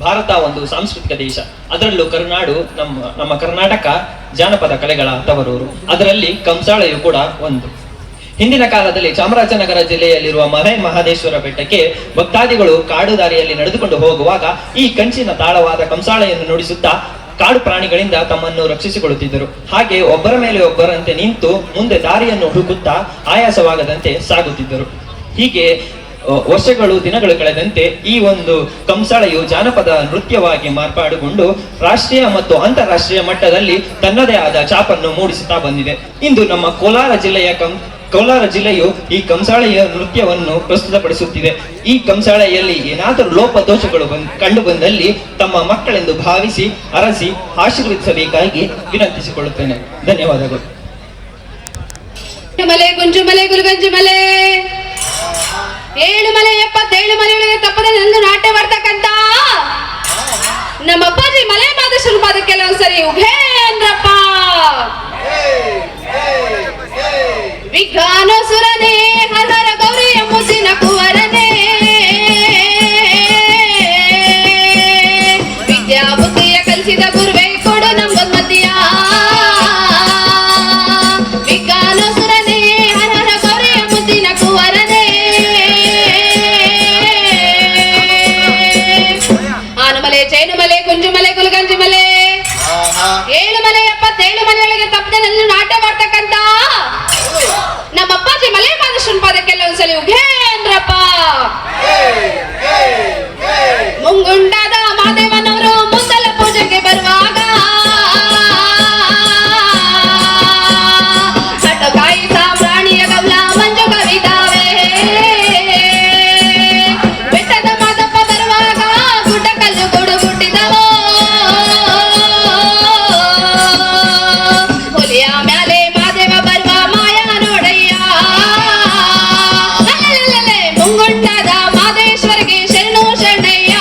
ಭಾರತ ಒಂದು ಸಾಂಸ್ಕೃತಿಕ ದೇಶ. ಅದರಲ್ಲೂ ಕರುನಾಡು ನಮ್ಮ ಕರ್ನಾಟಕ ಜಾನಪದ ಕಲೆಗಳ ತವರೂರು. ಅದರಲ್ಲಿ ಕಂಸಾಳೆಯು ಕೂಡ ಒಂದು. ಹಿಂದಿನ ಕಾಲದಲ್ಲಿ ಚಾಮರಾಜನಗರ ಜಿಲ್ಲೆಯಲ್ಲಿರುವ ಮಲೆ ಮಹದೇಶ್ವರ ಬೆಟ್ಟಕ್ಕೆ ಭಕ್ತಾದಿಗಳು ಕಾಡು ದಾರಿಯಲ್ಲಿ ನಡೆದುಕೊಂಡು ಹೋಗುವಾಗ ಈ ಕಂಚಿನ ತಾಳವಾದ ಕಂಸಾಳೆಯನ್ನು ನುಡಿಸುತ್ತಾ ಕಾಡು ಪ್ರಾಣಿಗಳಿಂದ ತಮ್ಮನ್ನು ರಕ್ಷಿಸಿಕೊಳ್ಳುತ್ತಿದ್ದರು. ಹಾಗೆ ಒಬ್ಬರ ಮೇಲೆ ಒಬ್ಬರಂತೆ ನಿಂತು ಮುಂದೆ ದಾರಿಯನ್ನು ಹುಡುಕುತ್ತಾ ಆಯಾಸವಾಗದಂತೆ ಸಾಗುತ್ತಿದ್ದರು. ಹೀಗೆ ವರ್ಷಗಳು ದಿನಗಳು ಕಳೆದಂತೆ ಈ ಒಂದು ಕಂಸಾಳೆಯು ಜಾನಪದ ನೃತ್ಯವಾಗಿ ಮಾರ್ಪಾಡುಗೊಂಡು ರಾಷ್ಟ್ರೀಯ ಮತ್ತು ಅಂತಾರಾಷ್ಟ್ರೀಯ ಮಟ್ಟದಲ್ಲಿ ತನ್ನದೇ ಆದ ಛಾಪನ್ನು ಮೂಡಿಸುತ್ತಾ ಬಂದಿದೆ. ಇಂದು ನಮ್ಮ ಕೋಲಾರ ಜಿಲ್ಲೆಯು ಈ ಕಂಸಾಳೆಯ ನೃತ್ಯವನ್ನು ಪ್ರಸ್ತುತಪಡಿಸುತ್ತಿದೆ. ಈ ಕಂಸಾಳೆಯಲ್ಲಿ ಏನಾದರೂ ಲೋಪದೋಷಗಳು ಕಂಡು ಬಂದಲ್ಲಿ ತಮ್ಮ ಮಕ್ಕಳೆಂದು ಭಾವಿಸಿ ಅರಸಿ ಆಶೀರ್ವದಿಸಬೇಕಾಗಿ ವಿನಂತಿಸಿಕೊಳ್ಳುತ್ತೇನೆ. ಧನ್ಯವಾದಗಳು. ಮಲೆ ಗುಂಜುಮಲೆ ಗುರುಗಂಜುಮಲೆ 7 ಮಲೆ 77 ಮಲೆಗಳಿಗೆ ತಪ್ಪದೆ ನಂದು ನಾಟ್ಯ ಬರ್ತಕ್ಕಂತ ನಮ್ಮ ಅಪ್ಪಾಜಿ ಮಲೆ ಮಾದೇಶ್ವರ ಪಾದಕ್ಕೆ ಕೆಲವೊಂದ್ಸರಿ ಉಘೇ ಅಂದ್ರಪ್ಪ. ವಿಜ್ಞಾನಸುರನೇ ಹರಹರ ಗೌರಿಯ ಮುದ್ದಿನ ಕುವರನೇ, ವಿದ್ಯಾ ಬುದ್ಧಿಯ ಕಲಿಸಿದ ಗುರುವೇ ಕೊಡು ನಮ್ಗೊಂದ್ ಮದ್ಯ. ವಿಜ್ಞಾನಸುರನೇ ಹರಹರ ಗೌರಿಯ ಮುದ್ದಿನ ಕುವರನೇ, ಆನುಮಲೆ ಚೈನುಮಲೆ ಗುಂಜುಮಲೆ ಗುಲ್ಗಂಜುಮಲೆ 7 ಮಲೆ 77 ಮಲೆಗಳಿಗೆ ತಪ್ಪದೆ ನನ್ನ ನಾಟ್ಯ ಮಾಡ್ತಕ್ಕಂತ ನಮ್ಮ ಅಪ್ಪಾಜಿ ಮಲೆ ಮಾದೇಶ್ವರನ ಪಾದಕ್ಕೆ ಕೆಲವೊಂದ್ಸಲಿ ಉಘೇ ಅಂದ್ರಪ್ಪ. ಮುಂಗುಂಡಾದ ಮಾದೇವನವರು ಮುಂದಲ ಪೂಜೆಗೆ ಬರುವಾಗ ಹಟ್ಟಕಾಯಿ ಸಾಮ್ರಾಣಿಯ ಗೌಲ ಮಂಜು ಕವಿದಾವೆ. ಬೆಟ್ಟದ ಮಾದಪ್ಪ ಬರುವಾಗ ಗುಡ್ಡ ಕಲ್ಲು ಗುಡು ಗುಟ್ಟಿದವೋ, ಹುಲಿಯ ಮ್ಯಾಲೆ ಮಾದೇವ ಬರುವ ಮಾಯ ನೋಡಯ್ಯ. ಮುಂಗುಂಡಾದ ಮಾದೇಶ್ವರಿಗೆ ಶರಣು ಶರಣಯ್ಯ.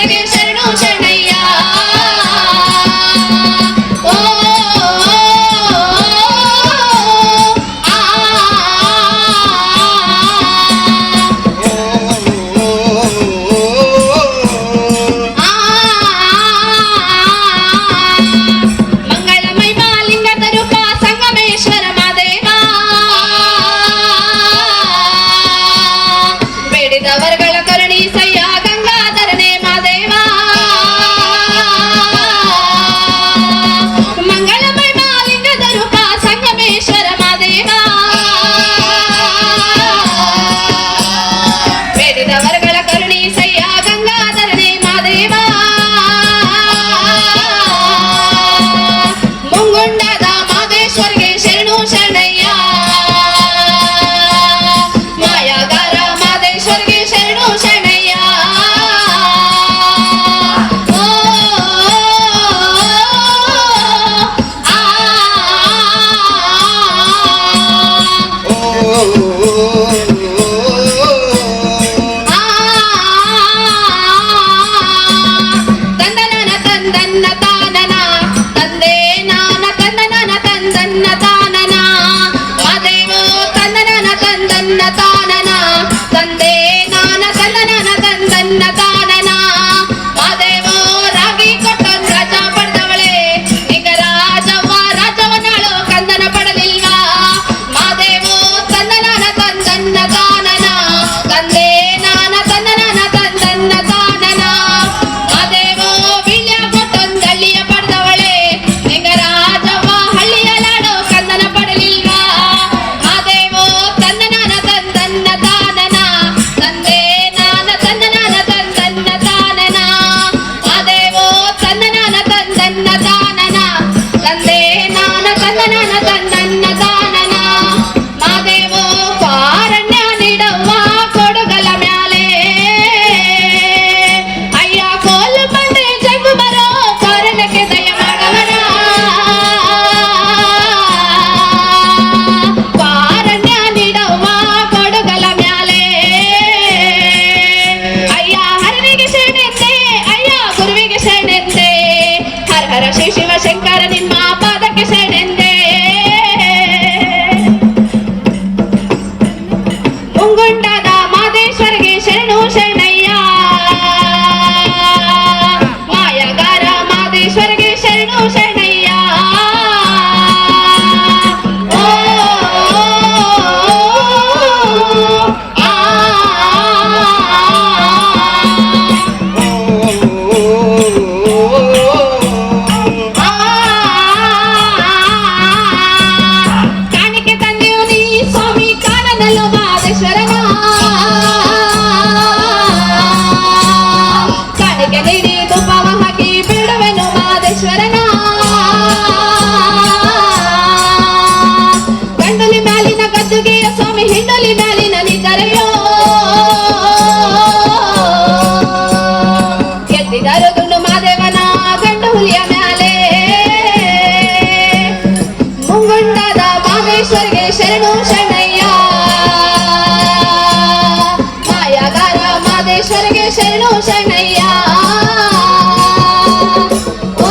ಮಾದೇಶ್ವರಿಗೆ ಶರಣು ಶರಣಯ್ಯ. ಓ ಮಂಗಳಮೈ ಮಾಲಿಂಗದ ರೂಪ ಸಂಗಮೇಶ್ವರ ಮಾದೇವ, ಬೇಡಿದವರ್ಗಳ ಕರುಣಿಸಯ್ಯ ಗಂಗಾಧರನೇ ಮಾದೇವ. ಮಂಗಳಮೈ ಮಾಲಿಂಗದ ರೂಪ ಸಂಗಮೇಶ್ವರ ಮಾದೇವ, ಬೇಡಿದವರ್ಗಳ ಕರುಣಿಸಯ್ಯ ಗಂಗಾಧರನೇ ಮಾದೇವ. ಮುಂಗುಂಡದ ಮಾದೇಶ್ವರಿಗೆ ಶರಣು ಶರಣಯ್ಯ, ಮಾಯಾಗಾರ ಮಾದೇಶ್ವರಿಗೆ ಶರಣು ಶರಣಯ್ಯ. ಓ ಆ ತಂದನನ ತಂದನ್ನ ತಾನನ ತಂದೆ ನಾನ ತಂದನನ ತಂದನ್ನ ತಾನನ ಮಾದೇವೋ ತಂದನನ ತಂದನ್ನ ತಾನನ ತಂದೆ ನಾನ ತಂದನನ ತಂದನ್ನ ತಾನನ ಮಾದೇವೋ ರಾಗಿ ಕೊಟ್ಟೊಂದು ರಾಜ ಪಡೆದವಳೆ ಈಗ ರಾಜವ್ವ ರಾಜವನಾಳು ಕಂದನ ಪಡಲಿಲ್ವಾ. ಮಾದೇವೋ ತಂದನನ ತಂದನ್ನ ತಾನನ ತಂದೆ ನಾನ ತಂದನನ ತಂದನ್ನ ತಾನನ ಮಾದೇವೋ ವಿಳ್ಯ ಕೊಟ್ಟೊಂದು ಹಳ್ಳಿಯ ಪಡೆದವಳೆ ಈಗ ರಾಜವ್ವ ಹಳ್ಳಿಯ ನಾಡು ಕಂದನ ಪಡಲಿಲ್ವಾ. ಮಾದೇವೋ ತಂದನನ ತಂದನ್ನ ತಾನನ ತಂದೆ ನಾನ ತಂದನನ ತಂದನ್ನ ತಾನನ ಮಾದೇವೋ ತಂದನನ ತಂದನ್ನ ತಾನನ ತಂದೆ ನಾನ ತಂದನನ ತಂದನ್ನ ತಾನನ ಮಾದೇವೋ ಪಾರಣ್ಯ ನೀಡವ್ವ ಕೊಡುಗಲ ಮ್ಯಾಲೆ ಅಯ್ಯ ಕೋಲು ಬಂಡೆ ಜಗ್ಗು ಬರೋ ಕಾರಣಕ್ಕೆ ದಯ ಮಾಡವನ. ಪಾರಣ್ಯ ನೀಡವ್ವ ಕೊಡುಗಲ ಮ್ಯಾಲೆ ಅಯ್ಯ ಹರನಿಗೆ ಶರಣೆಂದೆ ಅಯ್ಯ ಗುರುವಿಗೆ ಶರಣೆಂದೆ ಹರ ಹರ ಶಿವ ಶಿವ ಶಂಕರ ನಿಮ್ಮ ಪಾದಕ್ಕೆ ಶರಣೆಂದೆ. ಮುಂಗುಂಡದ ಮಾದೇಶ್ವರಿಗೆ ಶರಣು ಶರಣಯ್ಯ, ಮಾಯಗಾರ ಮಾದೇಶ್ವರಿಗೆ ಶರಣು ಶರಣಯ್ಯ. ಓ ಆ ಕಾಣಿಕೆ ತಂದೆಯು ನೀ ಸ್ವಾಮಿ ಕಾಣದಲ್ಲೋ ಮಾದೇಶ್ವರನ, ಕಾಣಿಕೆ ನೀಡಿ ತುಪ್ಪವ ಹಾಕಿ ಬಿಡುವೆನು ಮಾದೇಶ್ವರನ. ಗಂಡುಲಿ ಮ್ಯಾಲಿನ ಗದ್ದುಗೆಯ ಸ್ವಾಮಿ ಹಿಂಡಲಿ ಮ್ಯಾಲಿನ ನಿದ್ದರೆಯೋ ಗೆದ್ದಿದರು ದುಂಡು ಮಾದೇವನ ಗಂಡು ಹುಲಿಯ ಮ್ಯಾಲೆ. ಮುಂಗುಂಡದ ಮಾದೇಶ್ವರಿಗೆ ಶರಣು ಶರಣಯ್ಯ, ಮಾಯಗಾರ ಮಾದೇಶ್ವರಿಗೆ ಶರಣು ಶರಣಯ್ಯ. ಓ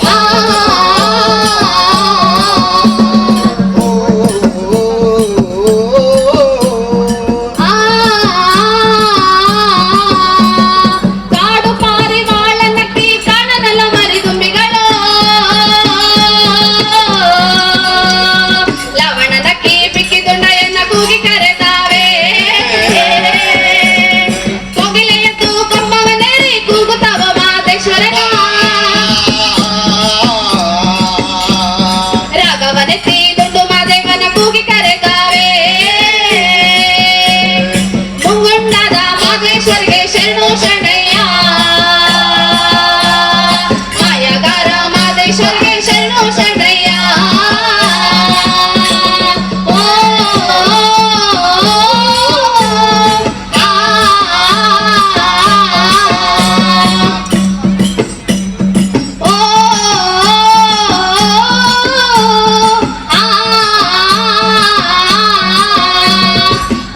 ಆ ಕಾಡು ಪಾರಿವಾಳ ನಕ್ಕಿ ಕಾಣದಲ್ಲ ಮರಿದುಂಬಿಗಳು, ಲವಣ ನಕ್ಕಿ ಬಿಕ್ಕಿದುಂಡೆಯನ್ನ ಕೂಗಿ ಕರೆದಾವೆ. ಕೋಗಿಲೆಯದ್ದು ಕಂಬವನೇರಿ ಕೂಗುತ್ತವ ಮಾದೇಶ್ವರನ, ರಾಗವನೆತ್ತಿ ದುಂಡು ಮಾದೇವನ ಕೂಗಿ ಕರೆದಾವೆ. ಮುಂಗುಂಡದ ಮಾದೇಶ್ವರಿಗೆ ಶರಣು ಶರಣಯ್ಯ, ಮಾಯಗಾರ ಮಾದೇಶ್ವರಿಗೆ ಶರಣು ಶರಣಯ್ಯ. ಓ ಆ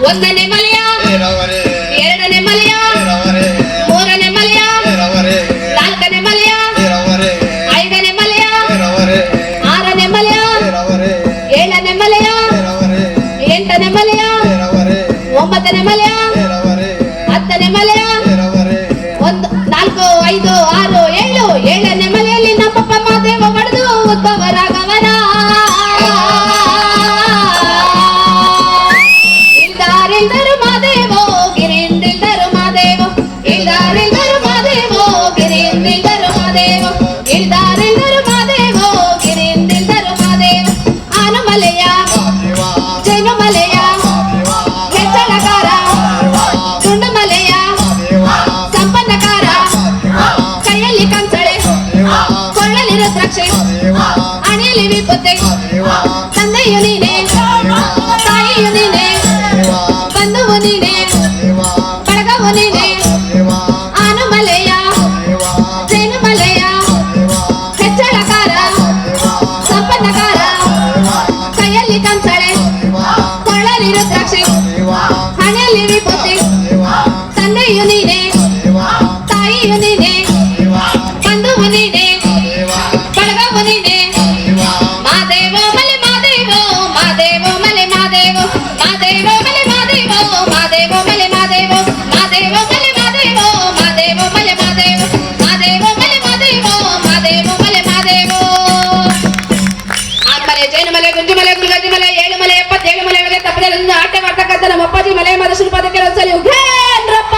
ಒಂದನೇ ಮಲೆಯ ಇಲ್ದಾರಿಲ್ದರು ಮಾದೇವೋ ಗಿರಿಂದಿಲ್ದರು ಮಾದೇವೋ ಇಲ್ದಾರಿಲ್ದರು ಮಾದೇವೋ ಗಿರಿಂದಿಲ್ದರು ಮಾದೇವೋ ಇಲ್ದಾರಿಲ್ದರು ಮಾದೇವೋ ಗಿರಿಂದಿಲ್ದರು ಮಾದೇವೋ ಆನುಮಲೆಯ ಜೈನುಮಲೆಯ ಹೆಚ್ಚಳಕಾರ ತುಂಡುಮಲೆಯ ಸಂಪನ್ನಕಾರ ಕೈಯಲ್ಲಿ ಕಂಸಳೆ ಕೊಳ್ಳಲಿ ರುದ್ರಾಕ್ಷಿ ಅಣಿಯಲ್ಲಿ ವಿಪುತ್ತೆ ತಂದೆಯು ನೀನೆ ತಾಯಿಯು ನೀನೆ ಬಂಧುವು ನೀನೆ ಬಳಗವು ನೀನೆ ಆನುಮಲೆಯ ಜೈನುಮಲೆಯ ಹೆಚ್ಚಳಕಾರ ಸಂಪನ್ನಕಾರ ಕೈಯಲ್ಲಿ ಕಂಸಳೆ ಕೊಳ್ಳಲಿ ರುದ್ರಾಕ್ಷಿ ಹಣೆಯಲ್ಲಿ ವಿಭೂತಿ ತಂದೆಯು ನೀನೆ ತಾಯಿಯು ನೀನೆ ಬಂಧುವು ನೀನೆ ಬಳಗವು ನೀನೆ ಮಾದೇವೋ ಮಲೆ ಮಾದೇವೋ ಮಾದೇವೋ ಮಲೆ ಮಾದೇವೋ ಮಾದೇವೋ ಮಲೆ ಮಾದೇವೋ ಮಾದೇವೋ ಮಲೆ ಮಾದೇವೋ ಮಾದೇವೋ ಮಲೆ ಮಾದೇವೋ ಮಾದೇವೋ ಮಲೆ ಮಾದೇವೋ ಮಾದೇವೋ ಮಲೆ ಮಾದೇವೋ ಮಾದೇವೋ ಮಲೆ ಮಾದೇವೋ ಆದ್ಮಲೆ ಜೈನಮಲೆ ಗುಂಜುಮಲೆ ಗುರುಗಂಜಿಮಲೆ 7 ಮಲೆ 77 ಮಲೆಗಳಿಗೆ ತಪ್ಪದೆ ಆಟ ಮಾಡ್ತಕ್ಕಂಥ ನಮ್ಮ ಅಪ್ಪಾಜಿ ಮಲೆ ಮಾದೇಶ್ವರ ಪಾದಕ್ಕೆ ಒಂದ್ಸಲಿ ಉಗ್ರೇಂದ್ರಪ್ಪ